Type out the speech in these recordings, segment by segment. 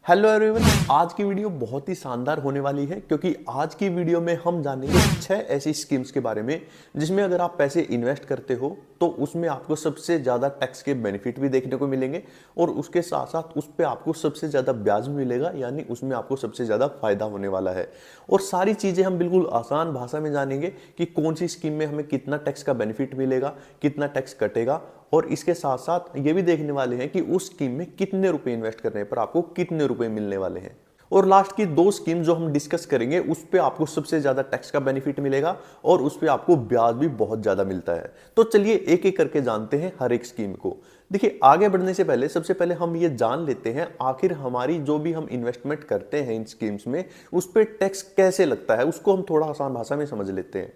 Hello everyone, आज की video बहुत ही शानदार होने वाली है क्योंकि आज की वीडियो में हम जानेंगे 6 ऐसी स्कीम्स के बारे में जिसमें अगर आप पैसे इन्वेस्ट करते हो तो उसमें आपको सबसे ज़्यादा टैक्स के बेनिफिट भी देखने को मिलेंगे और उसके साथ साथ उस पर आपको सबसे ज़्यादा ब्याज भी मिलेगा, यानी उसमें आपको सबसे ज़्यादा फायदा होने वाला है। और सारी चीज़ें हम बिल्कुल आसान भाषा में जानेंगे कि कौन सी स्कीम में हमें कितना टैक्स का बेनिफिट मिलेगा, कितना टैक्स कटेगा, और इसके साथ साथ ये भी देखने वाले हैं कि उस स्कीम में कितने रुपए इन्वेस्ट करने पर आपको कितने रुपए मिलने वाले हैं। और लास्ट की 2 स्कीम जो हम डिस्कस करेंगे उस पे आपको सबसे ज्यादा टैक्स का बेनिफिट मिलेगा और उस पे आपको ब्याज भी बहुत ज्यादा मिलता है। तो चलिए एक एक करके जानते हैं हर एक स्कीम को। देखिए, आगे बढ़ने से पहले सबसे पहले हम ये जान लेते हैं आखिर हमारी जो भी हम इन्वेस्टमेंट करते हैं इन स्कीम्स में उस पर टैक्स कैसे लगता है, उसको हम थोड़ा आसान भाषा में समझ लेते हैं।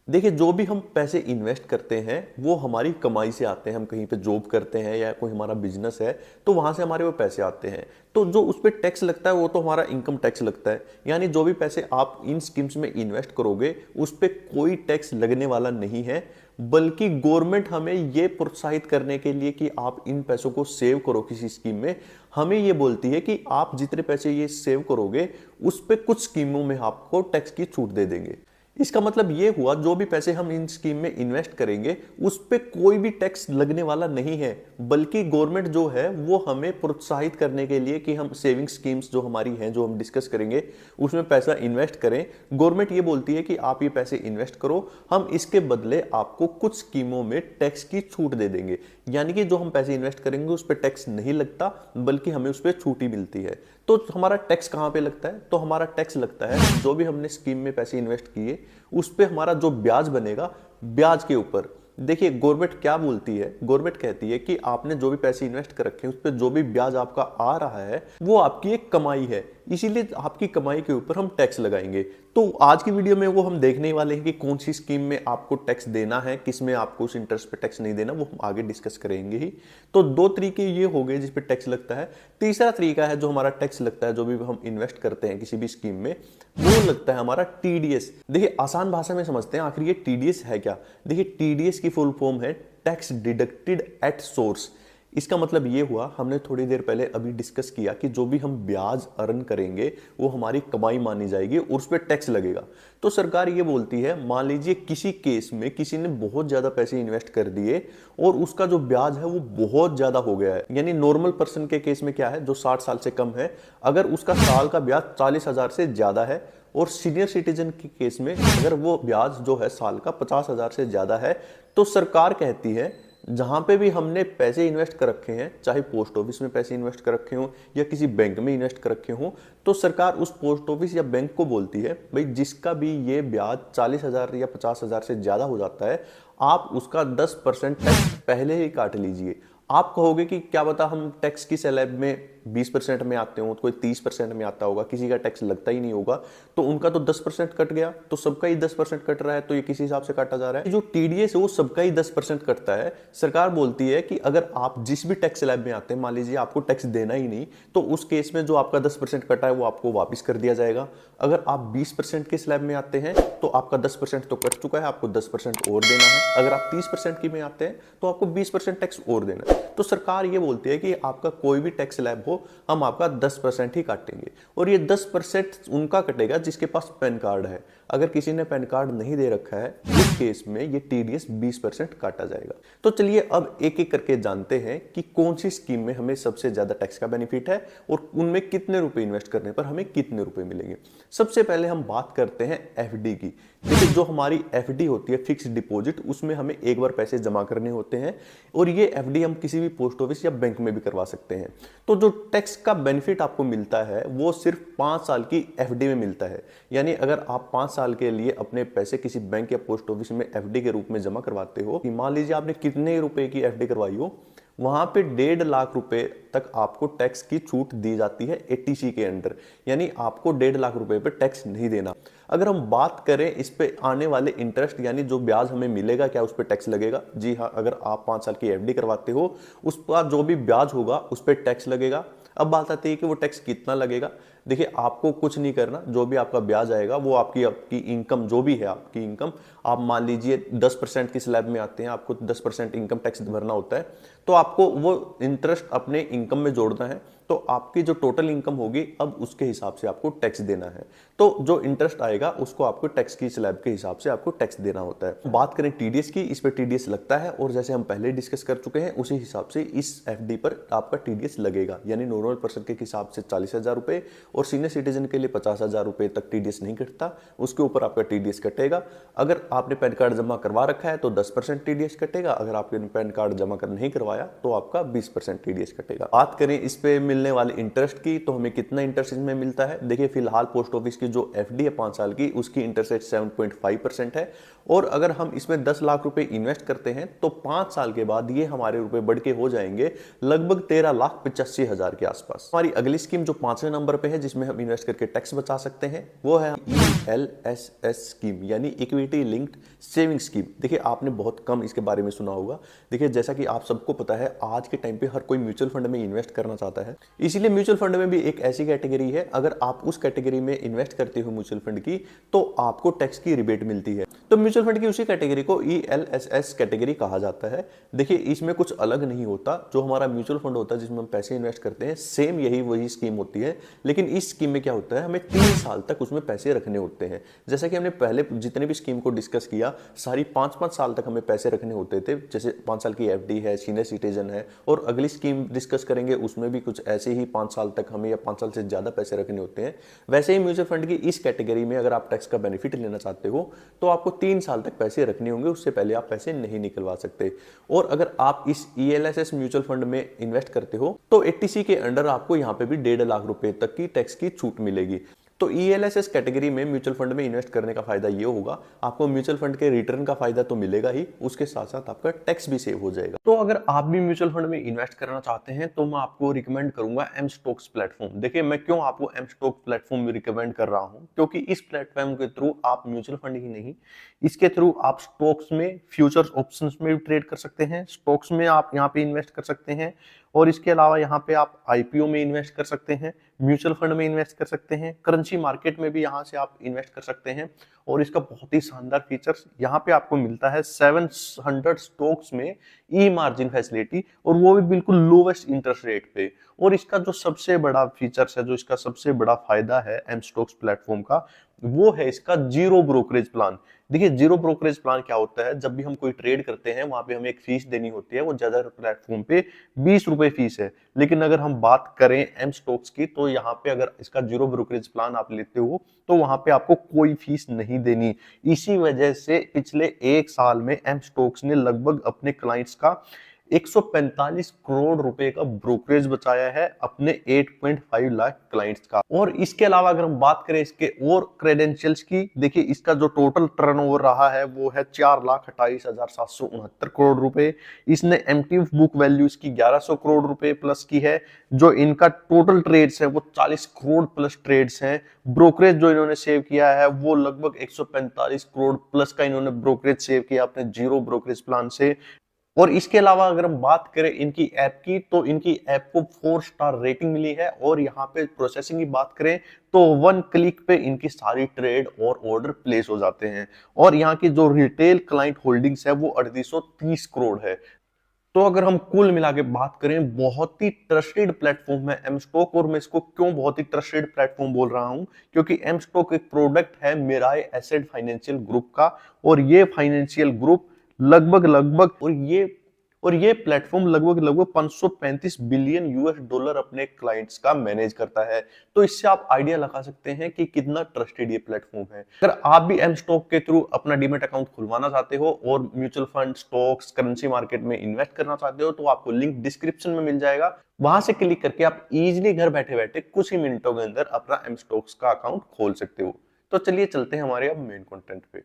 देखिए, जो भी हम पैसे इन्वेस्ट करते हैं वो हमारी कमाई से आते हैं। हम कहीं पे जॉब करते हैं या कोई हमारा बिजनेस है तो वहां से हमारे वो पैसे आते हैं, तो जो उस पर टैक्स लगता है वो तो हमारा इनकम टैक्स लगता है। यानी जो भी पैसे आप इन स्कीम्स में इन्वेस्ट करोगे उस पर कोई टैक्स लगने वाला नहीं है, बल्कि गवर्नमेंट हमें ये प्रोत्साहित करने के लिए कि आप इन पैसों को सेव करो किसी स्कीम में, हमें ये बोलती है कि आप जितने पैसे ये सेव करोगे उस पर कुछ स्कीमों में आपको टैक्स की छूट दे देंगे। इसका मतलब ये हुआ जो भी पैसे हम इन स्कीम में इन्वेस्ट करेंगे उस पे कोई भी टैक्स लगने वाला नहीं है, बल्कि गवर्नमेंट जो है वो हमें प्रोत्साहित करने के लिए कि हम सेविंग स्कीम्स जो हमारी हैं जो हम डिस्कस करेंगे उसमें पैसा इन्वेस्ट करें। गवर्नमेंट ये बोलती है कि आप ये पैसे इन्वेस्ट करो, हम इसके बदले आपको कुछ स्कीमों में टैक्स की छूट दे देंगे। यानी कि जो हम पैसे इन्वेस्ट करेंगे उस पर टैक्स नहीं लगता बल्कि हमें उस पर छूट ही मिलती है। तो हमारा टैक्स कहां पे लगता है? तो हमारा टैक्स लगता है जो भी हमने स्कीम में पैसे इन्वेस्ट किए उस पे हमारा जो ब्याज बनेगा, ब्याज के ऊपर। देखिए, गवर्नमेंट क्या बोलती है, गवर्नमेंट कहती है कि आपने जो भी पैसे इन्वेस्ट कर रखे हैं उस पे जो भी ब्याज आपका आ रहा है वो आपकी एक कमाई है, इसीलिए आपकी कमाई के ऊपर हम टैक्स लगाएंगे। तो आज की वीडियो में वो हम देखने वाले हैं कि कौन सी स्कीम में आपको टैक्स देना है, किस में आपको उस इंटरेस्ट पे टैक्स नहीं देना, वो हम आगे डिस्कस करेंगे ही। तो 2 तरीके ये हो गए जिस पे टैक्स लगता है। तीसरा तरीका है जो हमारा टैक्स लगता है जो भी हम इन्वेस्ट करते हैं किसी भी स्कीम में, वो लगता है हमारा टीडीएस। देखिए, आसान भाषा में समझते हैं आखिर ये टीडीएस है क्या। देखिए, टीडीएस की फुल फॉर्म है टैक्स डिडक्टेड एट सोर्स। इसका मतलब ये हुआ, हमने थोड़ी देर पहले अभी डिस्कस किया कि जो भी हम ब्याज अर्न करेंगे वो हमारी कमाई मानी जाएगी और उस पर टैक्स लगेगा। तो सरकार ये बोलती है, मान लीजिए किसी केस में किसी ने बहुत ज्यादा पैसे इन्वेस्ट कर दिए और उसका जो ब्याज है वो बहुत ज्यादा हो गया है। यानी नॉर्मल पर्सन के केस में क्या है, जो 60 साल से कम है, अगर उसका साल का ब्याज 40,000 से ज्यादा है, और सीनियर सिटीजन के केस में अगर वो ब्याज जो है साल का 50,000 से ज्यादा है, तो सरकार कहती है जहां पे भी हमने पैसे इन्वेस्ट कर रखे हैं, चाहे पोस्ट ऑफिस में पैसे इन्वेस्ट कर रखे हों या किसी बैंक में इन्वेस्ट कर रखे हों, तो सरकार उस पोस्ट ऑफिस या बैंक को बोलती है, भाई जिसका भी ये ब्याज 40,000 या 50,000 से ज्यादा हो जाता है, आप उसका 10% टैक्स पहले ही काट लीजिए। आप कहोगे कि क्या बता हम टैक्स की स्लैब में 20% में आते हो, कोई 30% में आता होगा, किसी का टैक्स लगता ही नहीं होगा, तो उनका तो 10% कट गया, तो सबका ही 10% कट रहा है, तो ये किस हिसाब से काटा जा रहा है? जो टीडीएस है वो सबका ही 10% कटता है। सरकार बोलती है कि अगर आप जिस भी टैक्स स्लैब में आते हैं, मान लीजिए आपको टैक्स देना ही नहीं, तो उस केस में जो आपका 10% कटा है वो आपको वापिस कर दिया जाएगा। अगर आप 20% के स्लैब में आते हैं तो आपका 10% तो कट चुका है, आपको 10% और देना है। अगर आप 30% की में आते हैं तो आपको 20% टैक्स और देना है। तो सरकार ये बोलती है कि आपका कोई भी टैक्स स्लैब हो, हम आपका 10% ही काटेंगे, और ये 10% उनका कटेगा जिसके पास पैन कार्ड है। अगर किसी ने पैन कार्ड नहीं दे रखा है, इस केस में ये टीडीएस 20% काटा जाएगा। तो चलिए अब एक एक करके जानते हैं कि कौन सी स्कीम में हमें सबसे ज्यादा टैक्स का बेनिफिट है और उनमें कितने रुपए इन्वेस्ट करने पर हमें कितने रुपए मिलेंगे। सबसे पहले हम बात करते हैं एफडी की। देखिए, जो हमारी एफडी होती है, फिक्स्ड डिपॉजिट, उसमें हमें एक बार पैसे जमा करने होते हैं और ये एफडी हम किसी भी पोस्ट ऑफिस या बैंक में भी करवा सकते हैं। तो जो टैक्स का बेनिफिट आपको मिलता है वो सिर्फ 5 साल की एफडी में मिलता है। यानी अगर आप 5 साल के लिए अपने पैसे किसी बैंक या पोस्ट ऑफिस में एफडी के रूप में जमा करवाते हो, मान लीजिए आपने कितने रुपए की एफडी करवाई हो, वहां पे 1.5 लाख रुपए तक आपको टैक्स की छूट दी जाती है एटीसी के अंडर। यानी आपको 1.5 लाख रुपए पे टैक्स नहीं देना। अगर हम बात करें इस पे आने वाले इंटरेस्ट यानी जो ब्याज हमें मिलेगा, क्या उस पर टैक्स लगेगा? जी हाँ, अगर आप 5 साल की एफडी करवाते हो उस पर जो भी ब्याज होगा उस पर टैक्स लगेगा। अब बात आती है कि वो टैक्स कितना लगेगा। देखिए, आपको कुछ नहीं करना, जो भी आपका ब्याज आएगा वो आपकी इनकम, जो भी है आपकी इनकम, आप मान लीजिए 10% की स्लैब में आते हैं, आपको 10% इनकम टैक्स भरना होता है, तो आपको वो इंटरेस्ट अपने इनकम में जोड़ना है। तो आपकी जो टोटल इनकम होगी अब उसके हिसाब से आपको टैक्स देना है। तो जो इंटरेस्ट आएगा उसको आपको टैक्स की स्लैब के हिसाब से आपको टैक्स देना होता है। बात करें टीडीएस की, इस पे टीडीएस लगता है और जैसे हम पहले डिस्कस कर चुके हैं उसी हिसाब से इस एफडी पर आपका टीडीएस लगेगा, यानी नॉर्मल पर्सन के हिसाब से 40,000 रुपए और सीनियर सिटीजन के लिए 50,000 रुपए तक टीडीएस नहीं कटता, उसके ऊपर आपका टीडीएस कटेगा। अगर आपने पैन कार्ड जमा करवा रखा है तो 10% टीडीएस कटेगा, अगर आपने पैन कार्ड जमा कर नहीं करवाया तो आपका 20% टीडीएस कटेगा। बात करें इस पे मिलने वाले इंटरेस्ट की, तो हमें कितना इंटरेस्ट इसमें मिलता है। देखिए फिलहाल पोस्ट ऑफिस की जो एफडी है 5 साल की, उसकी इंटरेस्ट रेट 7.5% है और अगर हम इसमें 10 लाख रुपए इन्वेस्ट करते हैं तो 5 साल के बाद ये हमारे रुपए बढ़ के हो जाएंगे लगभग 13,85,000 के आसपास। हमारी अगली स्कीम जो 5वें नंबर पे है जिसमें हम इन्वेस्ट करके टैक्स बचा सकते हैं वो है ELSS स्कीम, यानी इक्विटी लिंक्ड सेविंग स्कीम। देखिए आपने बहुत कम इसके बारे में सुना होगा। देखिए जैसा कि आप सबको पता है आज के टाइम पे हर कोई म्यूचुअल फंड में इन्वेस्ट करना चाहता है, इसीलिए म्यूचुअल फंड में भी एक ऐसी कैटेगरी है, अगर आप उस कैटेगरी में इन्वेस्ट करते हो म्यूचुअल फंड की तो आपको टैक्स की रिबेट मिलती है। तो म्यूचुअल फंड की उसी कैटेगरी को ELSS कैटेगरी कहा जाता है। देखिए इसमें कुछ अलग नहीं होता, जो हमारा म्यूचुअल फंड होता है जिसमें हम पैसे इन्वेस्ट करते हैं सेम वही स्कीम होती है, लेकिन इस स्कीम में क्या होता है हमें 3 साल तक उसमें पैसे रखने होते हैं। जैसा कि हमने पहले जितने भी स्कीम को डिस्कस किया सारी 5-5 साल तक हमें पैसे रखने होते थे, जैसे 5 साल की एफडी है, सीनियर सिटीजन है, और अगली स्कीम डिस्कस करेंगे उसमें भी कुछ ऐसे ही 5 साल तक हमें या 5 साल से ज्यादा पैसे रखने होते हैं। वैसे ही म्यूचुअल फंड की इस कैटेगरी में अगर आप टैक्स का बेनिफिट लेना चाहते हो तो आपको 3 साल तक पैसे रखने होंगे, उससे पहले आप पैसे नहीं निकलवा सकते। और अगर आप इस ELSS म्यूचुअल फंड में इन्वेस्ट करते हो तो 80C के अंडर आपको यहाँ पे भी 1.5 लाख रुपए तक की टैक्स की छूट मिलेगी। तो ELSS कैटेगरी में म्यूचुअल फंड में इन्वेस्ट करने का फायदा ये होगा, आपको म्यूचुअल फंड के रिटर्न का फायदा तो मिलेगा ही, उसके साथ साथ आपका टैक्स भी सेव हो जाएगा। तो अगर आप भी म्यूचुअल फंड में इन्वेस्ट करना चाहते हैं तो मैं आपको रिकमेंड करूंगा mStocks प्लेटफॉर्म। देखिए मैं क्यों आपको mStocks प्लेटफॉर्म रिकमेंड कर रहा हूं, क्योंकि इस प्लेटफॉर्म के थ्रू आप म्यूचुअल फंड ही नहीं, इसके थ्रू आप स्टॉक्स में, फ्यूचर्स ऑप्शंस में भी ट्रेड कर सकते हैं, स्टॉक्स में आप यहाँ पे इन्वेस्ट कर सकते हैं और इसके अलावा यहाँ पे आप IPO में इन्वेस्ट कर सकते हैं, म्यूचुअल फंड में इन्वेस्ट कर सकते हैं, करेंसी मार्केट में भी यहाँ से आप इन्वेस्ट कर सकते हैं। और इसका बहुत ही शानदार फीचर्स यहाँ पे आपको मिलता है 700 स्टॉक्स में ई मार्जिन फैसिलिटी, और वो भी बिल्कुल लोवेस्ट इंटरेस्ट रेट पे। और इसका जो सबसे बड़ा फीचर्स है, जो इसका सबसे बड़ा फायदा है mStocks प्लेटफॉर्म का, वो है इसका जीरो ब्रोकरेज प्लान। देखिए जीरो ब्रोकरेज प्लान क्या होता है, जब भी हम कोई ट्रेड करते हैं वहां पे हमें एक फीस देनी होती है, वो ज्यादा प्लेटफॉर्म पे 20 रुपए फीस है। लेकिन अगर हम बात करें mStocks की तो यहाँ पे अगर इसका जीरो ब्रोकरेज प्लान आप लेते हो तो वहां पे आपको कोई फीस नहीं देनी। इसी वजह से पिछले 1 साल में mStocks ने लगभग अपने क्लाइंट्स का 145 करोड़ रुपए का ब्रोकरेज बचाया है अपने 8.5 लाख क्लाइंट्स का। और इसके अलावा अगर हम बात करें इसके और क्रेडेंशियल्स की, देखिए इसका जो टोटल टर्नओवर रहा है वो है 4,28,769 करोड़ रुपए। इसने एमटी बुक वैल्यू इसकी 1100 करोड़ रुपए प्लस की है। जो इनका टोटल ट्रेड्स है वो 40 करोड़ प्लस ट्रेड्स हैं। ब्रोकरेज जो इन्होंने सेव किया है वो लगभग 145 करोड़ प्लस का इन्होंने ब्रोकरेज सेव किया अपने जीरो ब्रोकरेज प्लान से। और इसके अलावा अगर हम बात करें इनकी ऐप की, तो इनकी ऐप को 4 स्टार रेटिंग मिली है। और यहाँ पे प्रोसेसिंग की बात करें तो 1 क्लिक पे इनकी सारी ट्रेड और ऑर्डर प्लेस हो जाते हैं। और यहाँ की जो रिटेल क्लाइंट होल्डिंग्स है वो 3830 करोड़ है। तो अगर हम कुल मिला के बात करें, बहुत ही ट्रस्टेड प्लेटफॉर्म है mStock। और मैं इसको क्यों बहुत ही ट्रस्टेड प्लेटफॉर्म बोल रहा हूं, क्योंकि mStock एक प्रोडक्ट है मिराय एसेट फाइनेंशियल ग्रुप का, और ये फाइनेंशियल ग्रुप लगभग और ये प्लेटफॉर्म लगभग 535 बिलियन US डॉलर अपने क्लाइंट्स का मैनेज करता है। तो इससे आप आइडिया लगा सकते हैं कि कितना ट्रस्टेड ये प्लेटफॉर्म है। अगर आप भी mStock के थ्रू अपना डीमैट अकाउंट खुलवाना चाहते हो और mutual fund, stocks, currency market में इन्वेस्ट करना चाहते हो तो आपको लिंक डिस्क्रिप्शन में मिल जाएगा। वहां से क्लिक करके आप इजिली घर बैठे बैठे कुछ ही मिनटों के अंदर अपना mStocks का अकाउंट खोल सकते हो। तो चलिए चलते हैं हमारे अब मेन कंटेंट पे।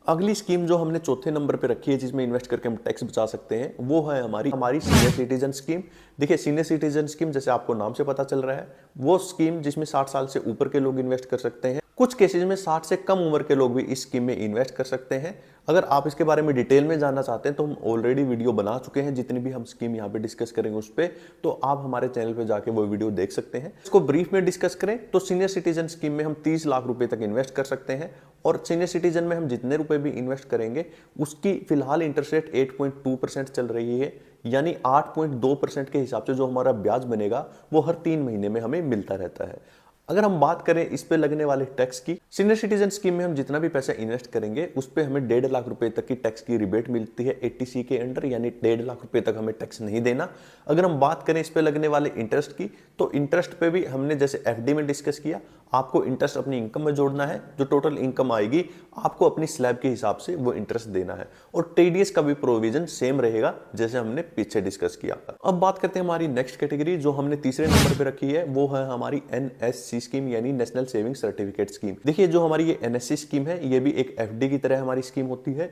अगली स्कीम जो हमने चौथे नंबर पे रखी है जिसमें इन्वेस्ट करके हम टैक्स बचा सकते हैं, वो है हमारी सीनियर सिटीजन स्कीम। देखिए सीनियर सिटीजन स्कीम जैसे आपको नाम से पता चल रहा है, वो स्कीम जिसमें 60 साल से ऊपर के लोग इन्वेस्ट कर सकते हैं। कुछ केसेस में 60 से कम उम्र के लोग भी इस स्कीम में इन्वेस्ट कर सकते हैं। अगर आप इसके बारे में डिटेल में जानना चाहते हैं तो हम ऑलरेडी वीडियो बना चुके हैं, जितनी भी हम स्कीम यहाँ पे डिस्कस करेंगे उस पे, तो आप हमारे चैनल पे जाके वो वीडियो देख सकते हैं। इसको ब्रीफ में डिस्कस करें तो सीनियर सिटीजन स्कीम में हम 30 लाख रुपए तक इन्वेस्ट कर सकते हैं। और सीनियर सिटीजन में हम जितने रुपए भी इन्वेस्ट करेंगे उसकी फिलहाल इंटरेस्ट रेट 8.2% चल रही है। यानी 8.2% के हिसाब से जो हमारा ब्याज बनेगा वो हर 3 महीने में हमें मिलता रहता है। अगर हम बात करें इस पे लगने वाले टैक्स की, सीनियर सिटीजन स्कीम में हम जितना भी पैसा इन्वेस्ट करेंगे उस पे हमें 1.5 लाख रुपए तक की टैक्स की रिबेट मिलती है 80C के अंडर, यानी 1.5 लाख रुपए तक हमें टैक्स नहीं देना। अगर हम बात करें इस पे लगने वाले इंटरेस्ट की, तो इंटरेस्ट पे भी हमने जैसे एफडी में डिस्कस किया, आपको इंटरेस्ट अपनी इनकम में जोड़ना है, जो टोटल इनकम आएगी आपको अपनी स्लैब के हिसाब से वो इंटरेस्ट देना है। और टीडीएस का भी प्रोविजन सेम रहेगा जैसे हमने पीछे डिस्कस किया। अब बात करते हैं हमारी नेक्स्ट कैटेगरी जो हमने तीसरे नंबर पे रखी है, वो है हमारी एनएससी स्कीम यानी नेशनल सेविंग सर्टिफिकेट स्कीम। देखिए जो हमारी ये एनएससी स्कीम है ये भी एक एफडी की तरह हमारी स्कीम होती है।